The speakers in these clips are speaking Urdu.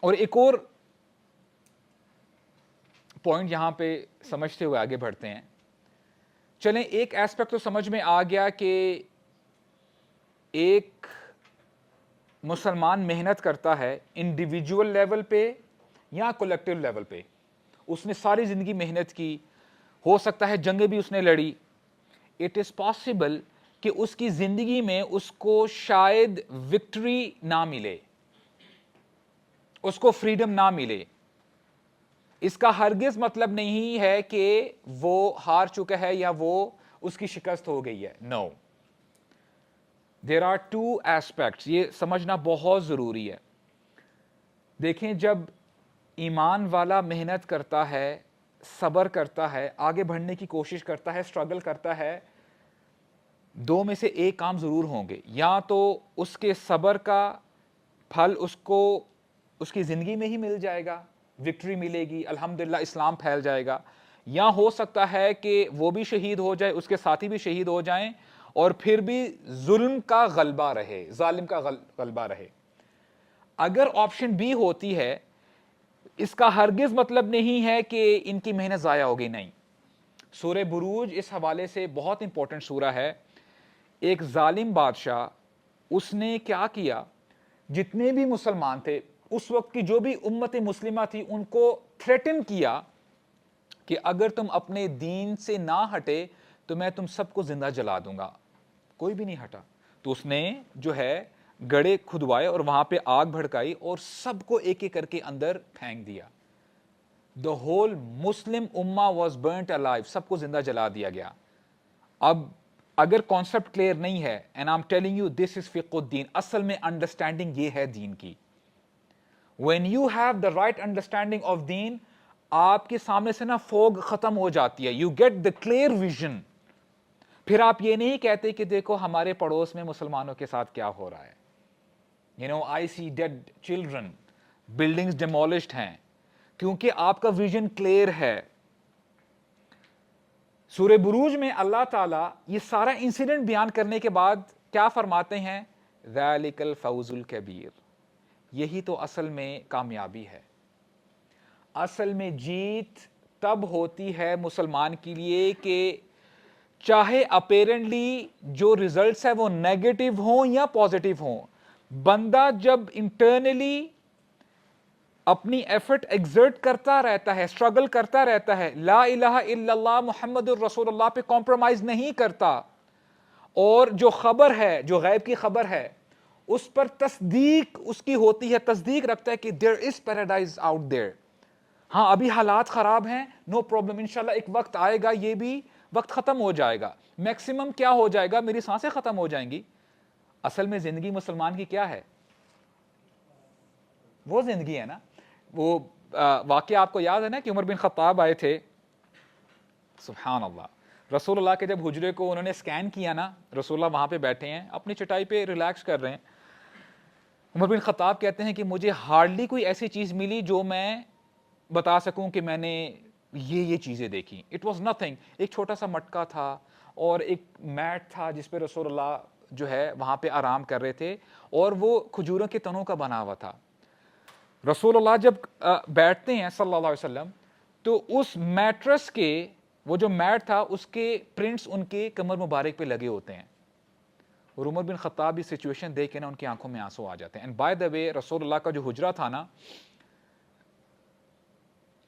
اور ایک اور پوائنٹ یہاں پہ سمجھتے ہوئے آگے بڑھتے ہیں. چلیں ایک ایسپیکٹ تو سمجھ میں آ گیا کہ ایک مسلمان محنت کرتا ہے انڈیویجول لیول پہ یا کولیکٹیو لیول پہ. اس نے ساری زندگی محنت کی, ہو سکتا ہے جنگیں بھی اس نے لڑی. اٹ از پاسبل کہ اس کی زندگی میں اس کو شاید وکٹری نہ ملے, اس کو فریڈم نہ ملے. اس کا ہرگز مطلب نہیں ہے کہ وہ ہار چکا ہے یا وہ اس کی شکست ہو گئی ہے. نو, دیر آر ٹو ایسپیکٹس, یہ سمجھنا بہت ضروری ہے. دیکھیں جب ایمان والا محنت کرتا ہے, صبر کرتا ہے, آگے بڑھنے کی کوشش کرتا ہے, اسٹرگل کرتا ہے, دو میں سے ایک کام ضرور ہوں گے. یا تو اس کے صبر کا پھل اس کو اس کی زندگی میں ہی مل جائے گا, وکٹری ملے گی, الحمدللہ اسلام پھیل جائے گا. یا ہو سکتا ہے کہ وہ بھی شہید ہو جائے, اس کے ساتھی بھی شہید ہو جائیں, اور پھر بھی ظلم کا غلبہ رہے, ظالم کا غلبہ رہے. اگر آپشن بی ہوتی ہے, اس کا ہرگز مطلب نہیں ہے کہ ان کی محنت ضائع ہوگی. نہیں. سورہ بروج اس حوالے سے بہت امپورٹنٹ سورہ ہے. ایک ظالم بادشاہ, اس نے کیا کیا, جتنے بھی مسلمان تھے اس وقت کی جو بھی امت مسلمہ تھی, ان کو تھریٹن کیا کہ اگر تم اپنے دین سے نہ ہٹے تو میں تم سب کو زندہ جلا دوں گا. کوئی بھی نہیں ہٹا, تو اس نے جو ہے گڑھے کھدوائے اور وہاں پہ آگ بھڑکائی اور سب کو ایک ایک کر کے اندر پھینک دیا. The whole Muslim Ummah was burnt alive, سب کو زندہ جلا دیا گیا. اب اگر کانسیپٹ کلیئر نہیں ہے, and I'm telling you this is فقہ الدین, اصل میں انڈرسٹینڈنگ یہ ہے دین کی. When you have the right understanding of دین, آپ کے سامنے سے نا فوگ ختم ہو جاتی ہے, you get the clear vision. پھر آپ یہ نہیں کہتے کہ دیکھو ہمارے پڑوس میں مسلمانوں کے ساتھ کیا ہو رہا ہے. I see dead children, buildings demolished ہیں, کیونکہ آپ کا ویژن کلیئر ہے. سورہ بروج میں اللہ تعالیٰ یہ سارا انسیڈنٹ بیان کرنے کے بعد کیا فرماتے ہیں, ذَلِكَ الْفَوْزُ الْكَبِيرُ, یہی تو اصل میں کامیابی ہے. اصل میں جیت تب ہوتی ہے مسلمان کے لیے کہ چاہے اپیرنٹلی جو ریزلٹس ہیں وہ نیگیٹو ہوں یا پازیٹیو ہوں, بندہ جب انٹرنلی اپنی ایفرٹ ایگزرٹ کرتا رہتا ہے, اسٹرگل کرتا رہتا ہے, لا الہ الا اللہ محمد الرسول اللہ پہ کمپرومائز نہیں کرتا, اور جو خبر ہے, جو غیب کی خبر ہے, اس پر تصدیق اس کی ہوتی ہے, تصدیق رکھتا ہے کہ there is paradise out there. ہاں ابھی حالات خراب ہیں, نو پرابلم, انشاءاللہ ایک وقت آئے گا, یہ بھی وقت ختم ہو جائے گا. میکسیمم کیا ہو جائے گا, میری سانسیں ختم ہو جائیں گی. اصل میں زندگی مسلمان کی کیا ہے, وہ زندگی ہے نا. وہ واقعہ آپ کو یاد ہے نا کہ عمر بن خطاب آئے تھے, سبحان اللہ, رسول اللہ کے جب حجرے کو انہوں نے سکین کیا نا, رسول اللہ وہاں پہ بیٹھے ہیں اپنی چٹائی پہ ریلیکس کر رہے ہیں. عمر بن خطاب کہتے ہیں کہ مجھے ہارڈلی کوئی ایسی چیز ملی جو میں بتا سکوں کہ میں نے یہ چیزیں دیکھی. اٹ واز نتھنگ, ایک چھوٹا سا مٹکا تھا اور ایک میٹ تھا جس پہ رسول اللہ جو ہے وہاں پہ آرام کر رہے تھے, اور وہ کھجوروں کے تنوں کا بنا ہوا تھا. رسول اللہ جب بیٹھتے ہیں صلی اللہ علیہ وسلم, تو اس میٹرس کے وہ جو میٹ تھا اس کے پرنٹس ان کے کمر مبارک پہ لگے ہوتے ہیں. اور عمر بن خطاب یہ سچویشن دیکھ کے نا ان کی آنکھوں میں آنسو آ جاتے ہیں. اینڈ بائی دا وے رسول اللہ کا جو حجرہ تھا نا,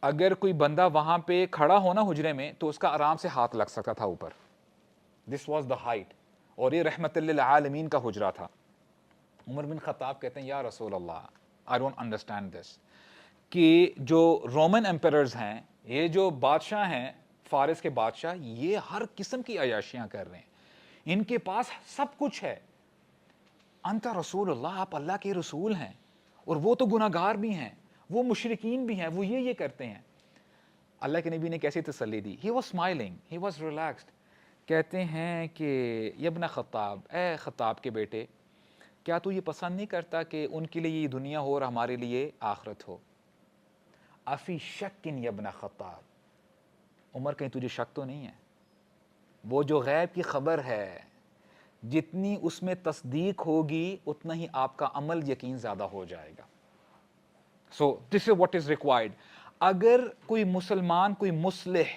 اگر کوئی بندہ وہاں پہ کھڑا ہونا حجرے میں تو اس کا آرام سے ہاتھ لگ سکتا تھا اوپر. دس واز دا ہائٹ, اور یہ رحمت للعالمین کا حجرہ تھا. عمر بن خطاب کہتے ہیں یا رسول اللہ, I don't understand this, کہ جو رومن ایمپررز ہیں, یہ جو بادشاہ ہیں, فارس کے بادشاہ, یہ ہر قسم کی عیاشیاں کر رہے ہیں, ان کے پاس سب کچھ ہے. انت رسول اللہ, آپ اللہ کے رسول ہیں, اور وہ تو گناہگار بھی ہیں, وہ مشرکین بھی ہیں, وہ یہ کرتے ہیں. اللہ کے نبی نے کیسی تسلی دی, he was smiling, he was relaxed. کہتے ہیں کہ یا ابن خطاب, اے خطاب کے بیٹے, کیا تو یہ پسند نہیں کرتا کہ ان کے لیے یہ دنیا ہو اور ہمارے لیے آخرت ہو؟ افی شکن یا ابن خطاب, عمر کہیں تجھے شک تو نہیں ہے؟ وہ جو غیب کی خبر ہے, جتنی اس میں تصدیق ہوگی اتنا ہی آپ کا عمل یقین زیادہ ہو جائے گا. So this is what is required. اگر کوئی مسلمان, کوئی مصلح,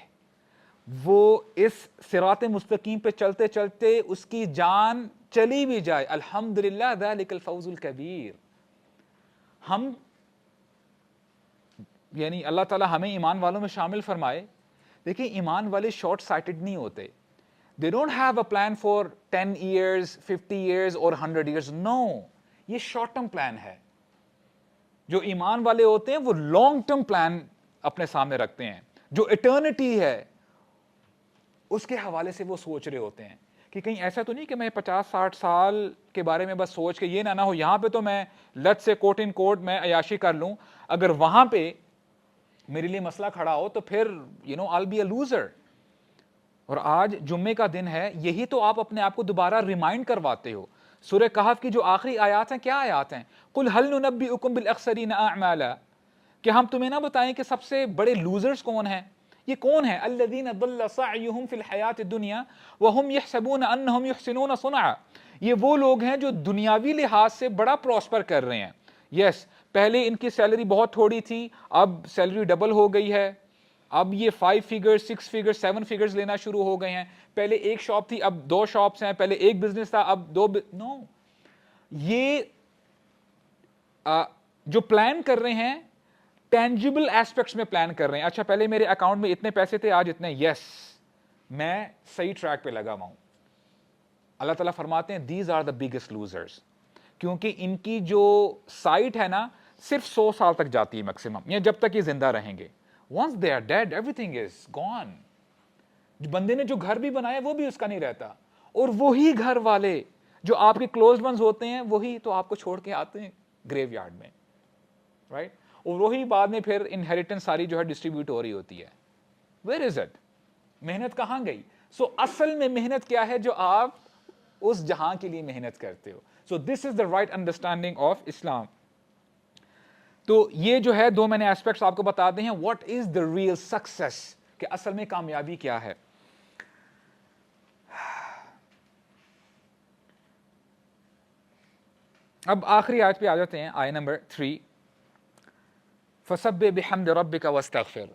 وہ اس صراط مستقیم پہ چلتے چلتے اس کی جان چلی بھی جائے, الحمدللہ ذالک الفوز الکبیر. ہم یعنی اللہ تعالیٰ ہمیں ایمان والوں میں شامل فرمائے. دیکھیں ایمان والے شارٹ سائٹڈ نہیں ہوتے. They don't have a plan for 10 years, 50 years or 100 years. No, یہ شارٹ ٹرم پلان ہے. جو ایمان والے ہوتے ہیں وہ لانگ ٹرم پلان اپنے سامنے رکھتے ہیں. جو اٹرنٹی ہے اس کے حوالے سے وہ سوچ رہے ہوتے ہیں کہ کہیں ایسا تو نہیں کہ میں 50-60 سال کے بارے میں بس سوچ کے یہ نہ ہو یہاں پہ تو میں لت سے کوٹ ان کوٹ میں عیاشی کر لوں, اگر وہاں پہ میرے لیے مسئلہ کھڑا ہو تو پھر I'll be a loser. اور آج جمعے کا دن ہے, یہی تو آپ اپنے آپ کو دوبارہ ریمائنڈ کرواتے ہو. سورہ کہف کی جو آخری آیات ہیں, کیا آیات ہیں؟ قل هل ننبئکم بالاخسرین اعمالا, کہ ہم تمہیں نہ بتائیں کہ سب سے بڑے لوزرز کون ہیں. یہ کون ہیں؟ الذین ضل سعیہم فی الحیاۃ الدنیا وہم یحسبون انہم یحسنون صنعا, یہ وہ لوگ ہیں جو دنیاوی لحاظ سے بڑا پراسپر کر رہے ہیں. یس, پہلے ان کی سیلری بہت تھوڑی تھی, اب سیلری ڈبل ہو گئی ہے, اب یہ 5 فیگر 6 فیگر 7 فیگرز لینا شروع ہو گئے ہیں. پہلے ایک شاپ تھی, اب 2 شاپس ہیں. پہلے ایک بزنس تھا, اب 2. نو, یہ جو پلان کر رہے ہیں ٹینجیبل ایسپیکٹس میں پلان کر رہے ہیں. اچھا پہلے میرے اکاؤنٹ میں اتنے پیسے تھے, آج اتنے. یس, میں صحیح ٹریک پہ لگا ہوا ہوں. اللہ تعالیٰ فرماتے ہیں these are the biggest losers, کیونکہ ان کی جو سائٹ ہے نا صرف 100 سال تک جاتی ہے میکسیمم, یا جب تک یہ زندہ رہیں گے. Once they are dead, everything is gone. بندے نے جو گھر بھی بنایا وہ بھی اس کا نہیں رہتا, اور وہی گھر والے جو آپ کے کلوز ونز ہوتے ہیں وہی تو آپ کو چھوڑ کے آتے ہیں گریو یارڈ میں, رائٹ. اور وہی بعد میں پھر انہیریٹنس ساری جو ہے ڈسٹریبیوٹ ہو رہی ہوتی ہے. Where is it? محنت کہاں گئی؟ سو اصل میں محنت کیا ہے جو آپ اس جہاں کے لیے محنت کرتے ہو. سو دس از دا رائٹ انڈرسٹینڈنگ آف اسلام. تو یہ جو ہے 2 میں نے ایسپیکٹس آپ کو بتا دے ہیں. What is the real success, کہ اصل میں کامیابی کیا ہے. اب آخری آیت پہ آ جاتے ہیں, آیت number 3, فَسَبِّحْ بِحَمْدِ رَبِّكَ وَاسْتَغْفِرْ.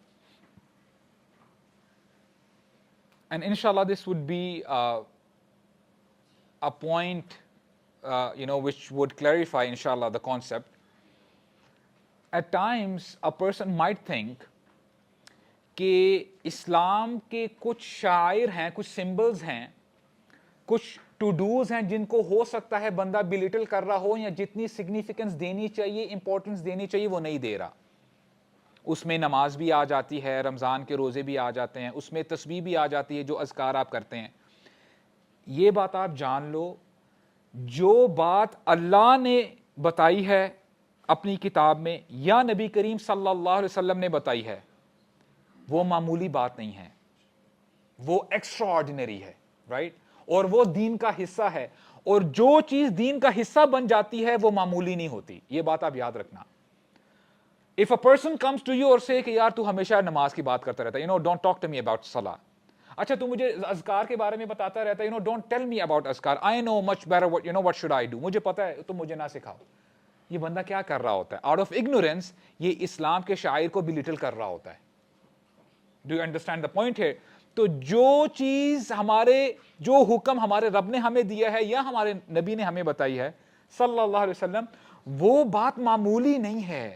And inshallah this would be a point which would clarify inshallah the concept. At times a person might think کہ اسلام کے کچھ شعائر ہیں, کچھ سمبلز ہیں, کچھ ٹو ڈوز ہیں جن کو ہو سکتا ہے بندہ بلیٹل کر رہا ہو, یا جتنی سگنیفیکنس دینی چاہیے, امپورٹنس دینی چاہیے وہ نہیں دے رہا. اس میں نماز بھی آ جاتی ہے, رمضان کے روزے بھی آ جاتے ہیں, اس میں تسبیح بھی آ جاتی ہے, جو اذکار آپ کرتے ہیں. یہ بات آپ جان لو, جو بات اللہ نے بتائی ہے اپنی کتاب میں یا نبی کریم صلی اللہ علیہ وسلم نے بتائی ہے, وہ معمولی بات نہیں ہے, وہ ایکسٹرا آرڈینری ہے, رائٹ. اور وہ دین کا حصہ ہے, اور جو چیز دین کا حصہ بن جاتی ہے وہ معمولی نہیں ہوتی. یہ بات آپ یاد رکھنا. If a person comes to you اور say کہ یار تو ہمیشہ نماز کی بات کرتا رہتا ہے, don't talk to me about salah. اچھا تو مجھے اذکار کے بارے میں بتاتا رہتا ہے, don't tell me about اذکار. I know much better what should I do. مجھے پتا ہے, تو مجھے نہ سکھاؤ. یہ بندہ کیا کر رہا ہوتا ہے؟ Out of ignorance یہ اسلام کے شاعر کو بھی لٹل کر رہا ہوتا ہے. Do you understand the point here? تو جو چیز جو حکم ہمارے رب نے ہمیں دیا ہے یا ہمارے نبی نے ہمیں بتائی ہے صلی اللہ علیہ وسلم, وہ بات معمولی نہیں ہے,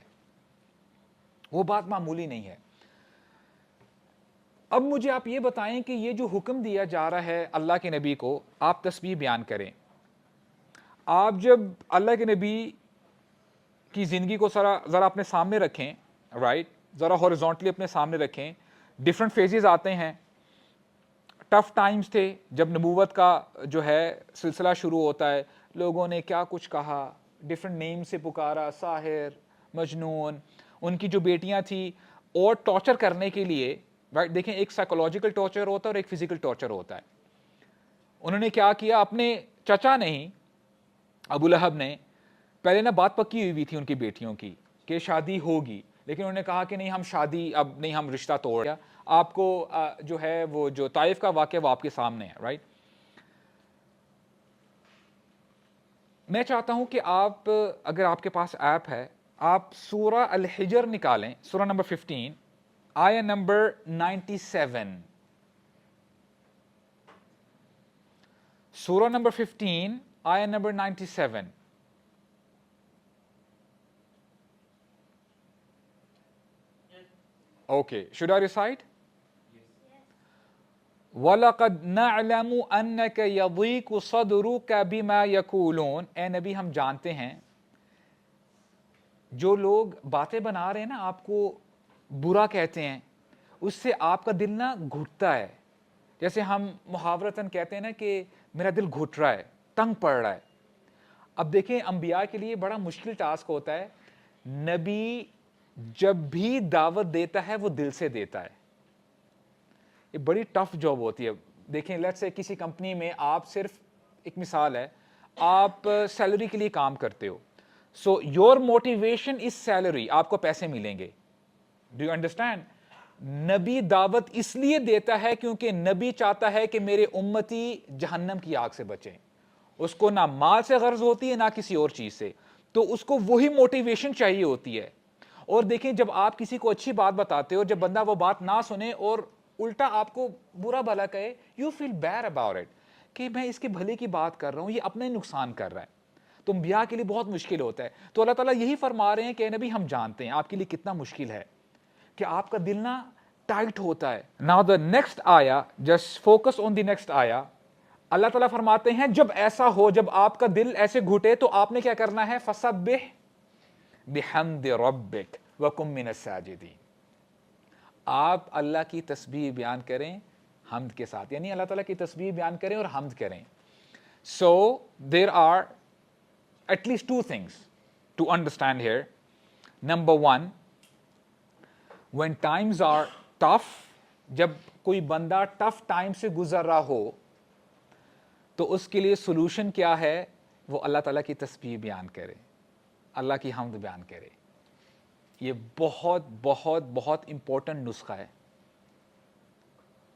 وہ بات معمولی نہیں ہے. اب مجھے آپ یہ بتائیں کہ یہ جو حکم دیا جا رہا ہے اللہ کے نبی کو, آپ تسبیح بیان کریں. آپ جب اللہ کے نبی کی زندگی کو ذرا اپنے سامنے رکھیں, رائٹ, ذرا ہورزونٹلی اپنے سامنے رکھیں. ڈفرنٹ فیزز آتے ہیں. ٹف ٹائمز تھے جب نبوت کا جو ہے سلسلہ شروع ہوتا ہے, لوگوں نے کیا کچھ کہا, ڈفرنٹ نیم سے پکارا, ساحر, مجنون. ان کی جو بیٹیاں تھیں, اور ٹارچر کرنے کے لیے, رائٹ, دیکھیں ایک سائیکولوجیکل ٹارچر ہوتا ہے اور ایک فزیکل ٹارچر ہوتا ہے. انہوں نے کیا کیا, اپنے چچا نہیں ابو لہب نے, پہلے نا بات پکی ہوئی تھی ان کی بیٹیوں کی کہ شادی ہوگی, لیکن انہوں نے کہا کہ نہیں ہم شادی اب نہیں, ہم رشتہ توڑ گیا. آپ کو جو ہے وہ جو طائف کا واقعہ وہ آپ کے سامنے ہے, رائٹ. میں چاہتا ہوں کہ آپ, اگر آپ کے پاس ایپ ہے, آپ سورہ الحجر نکالیں, سورہ نمبر 15 آیا نمبر 97. سورہ نمبر 15 آیا number 97. Okay, should I recite? وَلَقَدْ نَعْلَمُ أَنَّكَ يَضِيقُ صَدْرُكَ بِمَا يَقُولُونَ. اے نبی ہم جانتے ہیں جو لوگ باتیں بنا رہے ہیں نا, آپ کو برا کہتے ہیں, اس سے آپ کا دل نا گھٹتا ہے. جیسے ہم محاورتاً کہتے ہیں نا کہ میرا دل گھٹ رہا ہے, تنگ پڑ رہا ہے. اب دیکھیں انبیاء کے لیے بڑا مشکل ٹاسک ہوتا ہے. نبی جب بھی دعوت دیتا ہے وہ دل سے دیتا ہے. یہ بڑی ٹف جاب ہوتی ہے. دیکھیں لیٹس سے کسی کمپنی میں آپ صرف, ایک مثال ہے, آپ سیلری کے لیے کام کرتے ہو, so your motivation is salary, آپ کو پیسے ملیں گے. Do you understand? نبی دعوت اس لیے دیتا ہے کیونکہ نبی چاہتا ہے کہ میرے امتی جہنم کی آگ سے بچیں. اس کو نہ مال سے غرض ہوتی ہے نہ کسی اور چیز سے, تو اس کو وہی موٹیویشن چاہیے ہوتی ہے. اور دیکھیں جب آپ کسی کو اچھی بات بتاتے ہو, جب بندہ وہ بات نہ سنے اور الٹا آپ کو برا بھلا کہے, you feel bad about it کہ میں اس کے بھلے کی بات کر رہا ہوں, یہ اپنا ہی نقصان کر رہا ہے. تو انبیاء کے لیے بہت مشکل ہوتا ہے. تو اللہ تعالیٰ یہی فرما رہے ہیں کہ نبی ہم جانتے ہیں آپ کے لیے کتنا مشکل ہے کہ آپ کا دل نا ٹائٹ ہوتا ہے. Now the next آیا, just focus on the next آیا. اللہ تعالیٰ فرماتے ہیں جب ایسا ہو, جب آپ کا دل ایسے گھٹے تو آپ نے کیا کرنا ہے, فَسَبِّحْ بِحَمْدِ رَبِّكَ وَكُن مِّنَ السَّاجِدِينَ. آپ اللہ کی تسبیح بیان کریں حمد کے ساتھ, یعنی اللہ تعالیٰ کی تسبیح بیان کریں اور حمد کریں. So there are at least two things to understand here. Number one, when times are tough, جب کوئی بندہ ٹف ٹائم سے گزر رہا ہو تو اس کے لیے سولوشن کیا ہے, وہ اللہ تعالیٰ کی تسبیح بیان کرے, اللہ کی حمد بیان کرے. یہ بہت بہت بہت امپورٹنٹ نسخہ ہے.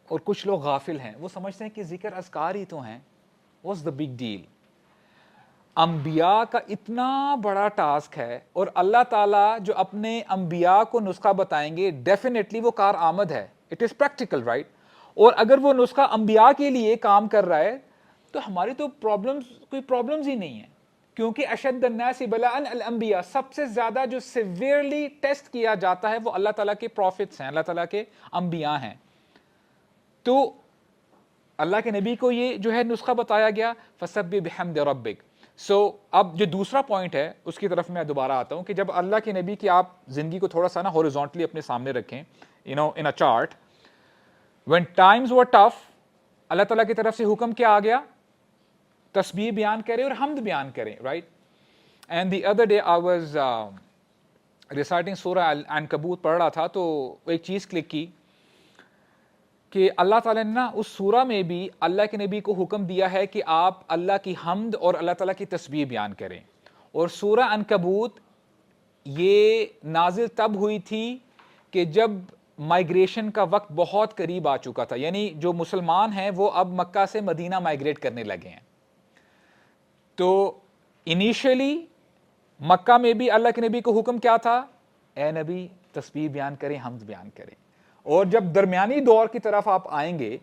اور کچھ لوگ غافل ہیں, وہ سمجھتے ہیں کہ ذکر اذکار ہی تو ہیں, واٹس دا بگ ڈیل. انبیاء کا اتنا بڑا ٹاسک ہے, اور اللہ تعالیٰ جو اپنے انبیاء کو نسخہ بتائیں گے ڈیفینیٹلی وہ کار آمد ہے, اٹ از پریکٹیکل رائٹ. اور اگر وہ نسخہ انبیاء کے لیے کام کر رہا ہے تو ہماری تو کوئی پرابلمز ہی نہیں ہیں, کیونکہ اشد الناس بلاء الانبیاء, سب سے زیادہ جو سیویئرلی ٹیسٹ کیا جاتا ہے وہ اللہ تعالیٰ کے پروفٹس ہیں, اللہ تعالیٰ کے انبیاء ہیں. تو اللہ کے نبی کو یہ جو ہے نسخہ بتایا گیا, فَسَبِّحْ بِحَمْدِ رَبِّكَ. سو اب جو دوسرا پوائنٹ ہے اس کی طرف میں دوبارہ آتا ہوں کہ جب اللہ کے نبی کی آپ زندگی کو تھوڑا سا نا ہورزونٹلی اپنے سامنے رکھیں, in a chart, when times were tough, اللہ تعالیٰ کی طرف سے حکم کیا آ گیا, تسبیح بیان کریں اور حمد بیان کریں, right. And the other day I was reciting سورہ العنکبوت, پڑھ رہا تھا تو ایک چیز کلک کی کہ اللہ تعالیٰ نے نا اس سورہ میں بھی اللہ کے نبی کو حکم دیا ہے کہ آپ اللہ کی حمد اور اللہ تعالیٰ کی تسبیح بیان کریں. اور سورہ عنکبوت یہ نازل تب ہوئی تھی کہ جب مائیگریشن کا وقت بہت قریب آ چکا تھا, یعنی جو مسلمان ہیں وہ اب مکہ سے مدینہ مائیگریٹ کرنے لگے ہیں. تو انیشیلی مکہ میں بھی اللہ کے نبی کو حکم کیا تھا, اے نبی تسبیح بیان کریں, حمد بیان کریں. اور جب درمیانی دور کی طرف آپ آئیں گے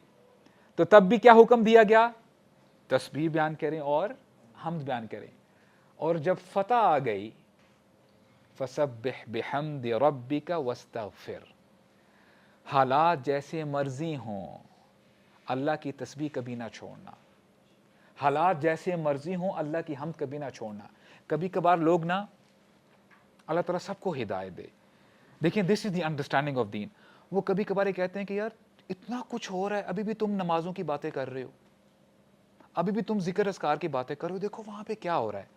تو تب بھی کیا حکم دیا گیا, تسبیح بیان کریں اور حمد بیان کریں. اور جب فتح آ گئی, فسبح بحمد ربک واستغفر, حالات جیسے مرضی ہوں اللہ کی تسبیح کبھی نہ چھوڑنا, حالات جیسے مرضی ہوں اللہ کی حمد کبھی نہ چھوڑنا. کبھی کبھار لوگ نا, اللہ تعالیٰ سب کو ہدایت دے, دیکھیں دس از دی انڈرسٹینڈنگ آف دین. وہ کبھی کبھار کہتے ہیں کہ یار اتنا کچھ ہو رہا ہے, ابھی بھی تم نمازوں کی باتیں کر رہے ہو, ابھی بھی تم ذکر اذکار کی باتیں کر رہے ہو, دیکھو وہاں پہ کیا ہو رہا ہے.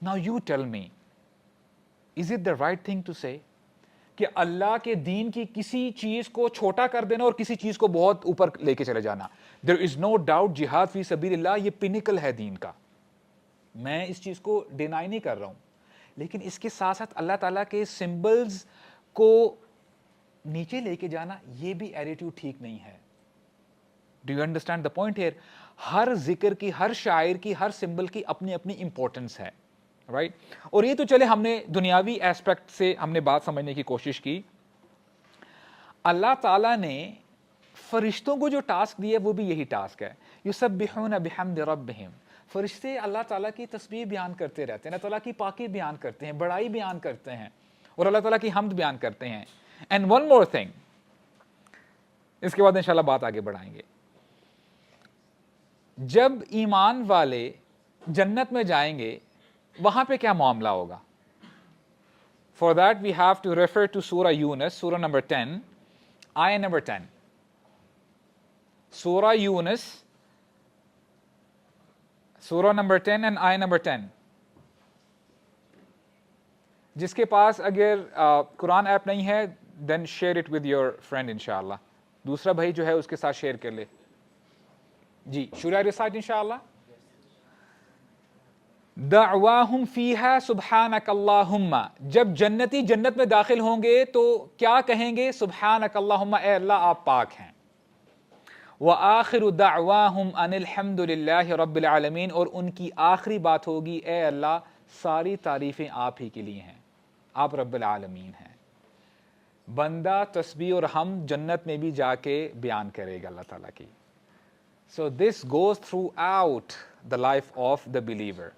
Now you tell me, is it the right thing to say کہ اللہ کے دین کی کسی چیز کو چھوٹا کر دینا اور کسی چیز کو بہت اوپر لے کے چلے جانا. There is no doubt جہاد فی سبیل اللہ یہ پینیکل ہے دین کا, میں اس چیز کو ڈینائی نہیں کر رہا ہوں, لیکن اس کے ساتھ ساتھ اللہ تعالیٰ کے سمبلز کو نیچے لے کے جانا یہ بھی ایٹیٹیوڈ ٹھیک نہیں ہے. Do you understand the point here? ہر ذکر کی, ہر شاعر کی, ہر سمبل کی اپنی اپنی امپورٹنس ہے, رائٹ. اور یہ تو چلے ہم نے دنیاوی ایسپیکٹ سے ہم نے بات سمجھنے کی کوشش کی. اللہ تعالیٰ نے فرشتوں کو جو ٹاسک دیا وہ بھی یہی ٹاسک ہے. یسبحون بحمد ربہم. فرشتے اللہ تعالیٰ کی تسبیح بیان کرتے رہتے ہیں, اللہ تعالیٰ کی پاکی بیان کرتے ہیں, بڑائی بیان کرتے ہیں, اور اللہ تعالیٰ کی حمد بیان کرتے ہیں. اینڈ ون مور تھنگ, اس کے بعد انشاءاللہ بات آگے بڑھائیں گے. جب ایمان والے جنت میں جائیں گے وہاں پہ کیا معاملہ ہوگا؟ For that we have to refer to Surah Yunus, Surah number 10, Ayah number 10. Surah Yunus, Surah number 10 and Ayah number 10. جس کے پاس اگر قرآن ایپ نہیں ہے then share it with your friend انشاءاللہ. دوسرا بھائی جو ہے اس کے ساتھ شیئر کر لے. جی should I recite انشاءاللہ؟ دعواہم فیہا سبحانک اللہم. جب جنتی جنت میں داخل ہوں گے تو کیا کہیں گے؟ سبحانک اللہم, اے اللہ آپ پاک ہیں. وآخر دعواہم ان الحمد للہ رب العالمین. اور ان کی آخری بات ہوگی اے اللہ ساری تعریفیں آپ ہی کے لیے ہیں, آپ رب العالمین ہیں. بندہ تسبیح اور حمد جنت میں بھی جا کے بیان کرے گا اللہ تعالیٰ کی. So this goes throughout the life of the believer.